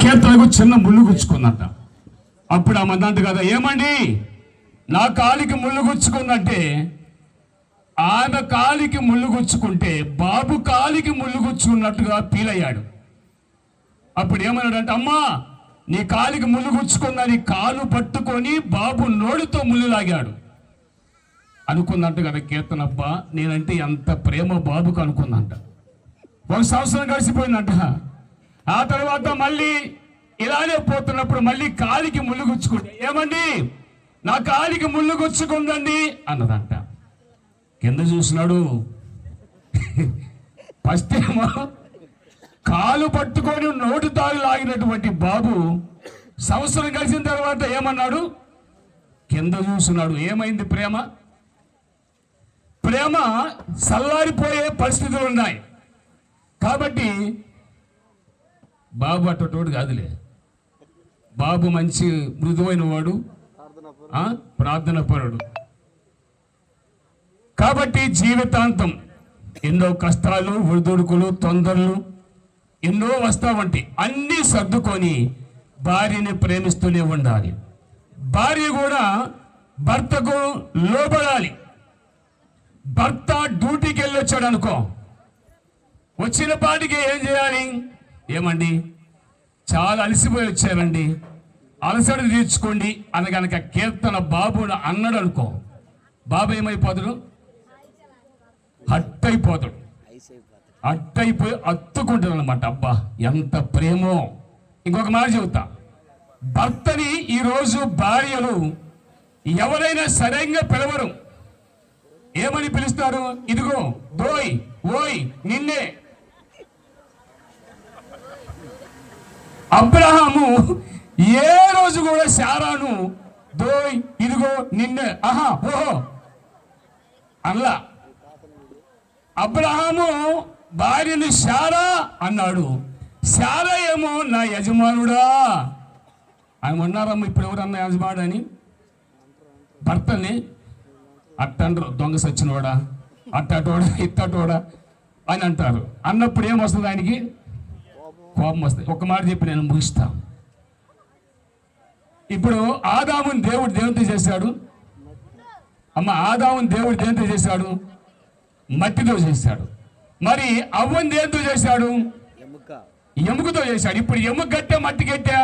కీర్తనకు చిన్న ముళ్ళు గుచ్చుకుందంట. అప్పుడు ఆమె అందంట కదా, ఏమండి నా కాలికి ముళ్ళు గుచ్చుకుందంటే, ఆమె కాలికి ముళ్ళు గుచ్చుకుంటే బాబు కాలికి ముళ్ళు గుచ్చుకున్నట్టుగా ఫీల్ అయ్యాడు. అప్పుడు ఏమన్నాడంటే, అమ్మా నీ కాలికి ముళ్ళు గుచ్చుకుందని కాలు పట్టుకొని బాబు నోటితో ముళ్ళు లాగాడు. అనుకుందంట కదా కీర్తనప్ప, నేనంటే ఎంత ప్రేమ బాబుకు అనుకుందంట. 1 సంవత్సరం గడిచిపోయిందంట. ఆ తర్వాత మళ్ళీ ఇలానే పోతున్నప్పుడు మళ్ళీ కాలికి ముళ్ళు గుచ్చుకుంటే, ఏమండి నా కాలికి ముళ్ళు గుచ్చుకుందండి అన్నదంట. కింద చూసినాడు. ఫస్ట్ ఏమో కాలు పట్టుకొని నోటి తాగి లాగినటువంటి బాబు సంవత్సరం కలిసిన తర్వాత ఏమన్నాడు, కింద చూస్తున్నాడు. ఏమైంది ప్రేమ? ప్రేమ చల్లారిపోయే పరిస్థితులు ఉన్నాయి. కాబట్టి బాబు అట్టటోడు కాదులే, బాబు మంచి మృదువైన వాడు, ప్రార్థన పరుడు. కాబట్టి జీవితాంతం ఎన్నో కష్టాలు, ఒడిదుడుకులు, తొందరలు ఎన్నో వస్తావంటి అన్నీ సర్దుకొని భార్యని ప్రేమిస్తూనే ఉండాలి. భార్య కూడా భర్తకు లోబడాలి. భర్త డ్యూటీకి వెళ్ళొచ్చాడు అనుకో, వచ్చిన పాటికి ఏం చేయాలి? ఏమండి చాలా అలసిపోయి వచ్చారండి, అలసట తీర్చుకోండి అని కనుక కీర్తన బాబును అన్నాడు అనుకో, బాబు ఏమైపోతాడు? హట్టయిపోతాడు. అట్టయిపోయి అత్తుకుంటాడు అనమాట. అబ్బా ఎంత ప్రేమో! ఇంకొక మాట చెబుతా, భర్తని ఈరోజు భార్యలు ఎవరైనా సరైన పిలవరు. ఏమని పిలుస్తారు? ఇదిగో దోయ్, ఓయ్, నిన్నే. అబ్రహాము ఏ రోజు కూడా శారాను దోయ్, ఇదిగో నిన్నే, ఆహా, ఓహో అల్లా. అబ్రహాము భార్యని శారా అన్నాడు. శారా ఏమో నా యజమానుడా ఆయన అన్నారమ్మ. ఇప్పుడు ఎవరన్నా యజమానుడు అని భర్తని అట్టండ్రు, దొంగ సచ్చినోడా, అట్టటోడా, ఇట్టటోడా అని అంటారు. అన్నప్పుడు ఏమొస్తుంది? ఆయనకి కోపం వస్తుంది. ఒక మాట చెప్పి నేను ముగిస్తా. ఇప్పుడు ఆదాముని దేవుడు దేనితో చేశాడు? అమ్మ, ఆదాముని దేవుడు దేనితో చేశాడు? మట్టితో చేశాడు. మరి అవ్వని దేనితో చేశాడు? ఎముకతో చేశాడు. ఇప్పుడు ఎముక గట్టా మట్టి గట్టా?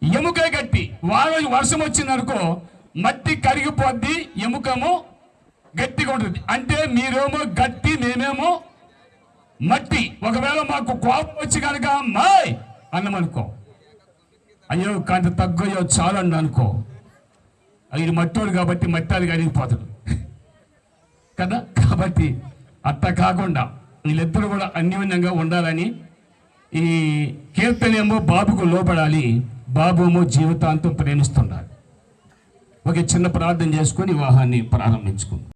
ఎముకే గట్టి. వర్షం వచ్చింది అనుకో, మట్టి కరిగిపోద్ది, ఎముకము గట్టిగా ఉంటుంది. అంటే మీరేమో గట్టి, మేమేమో మట్టి. ఒకవేళ మాకు కోపం వచ్చి కనుక మాయ్ అన్నమనుకో, అయ్యో కాంత తగ్గయ్యో చాలండి అనుకో, ఇది మట్టోడు కాబట్టి మట్టాలు కరిగిపోతాడు కదా. కాబట్టి అట్ట కాకుండా వీళ్ళిద్దరూ కూడా అన్యోన్యంగా ఉండాలని ఈ కీర్తనేమో బాబుకు లోపడాలి, బాబు ఏమో జీవితాంతం ప్రేమిస్తున్నాడు. ఒక చిన్న ప్రార్థన చేసుకొని వివాహాన్ని ప్రారంభించుకుందాం.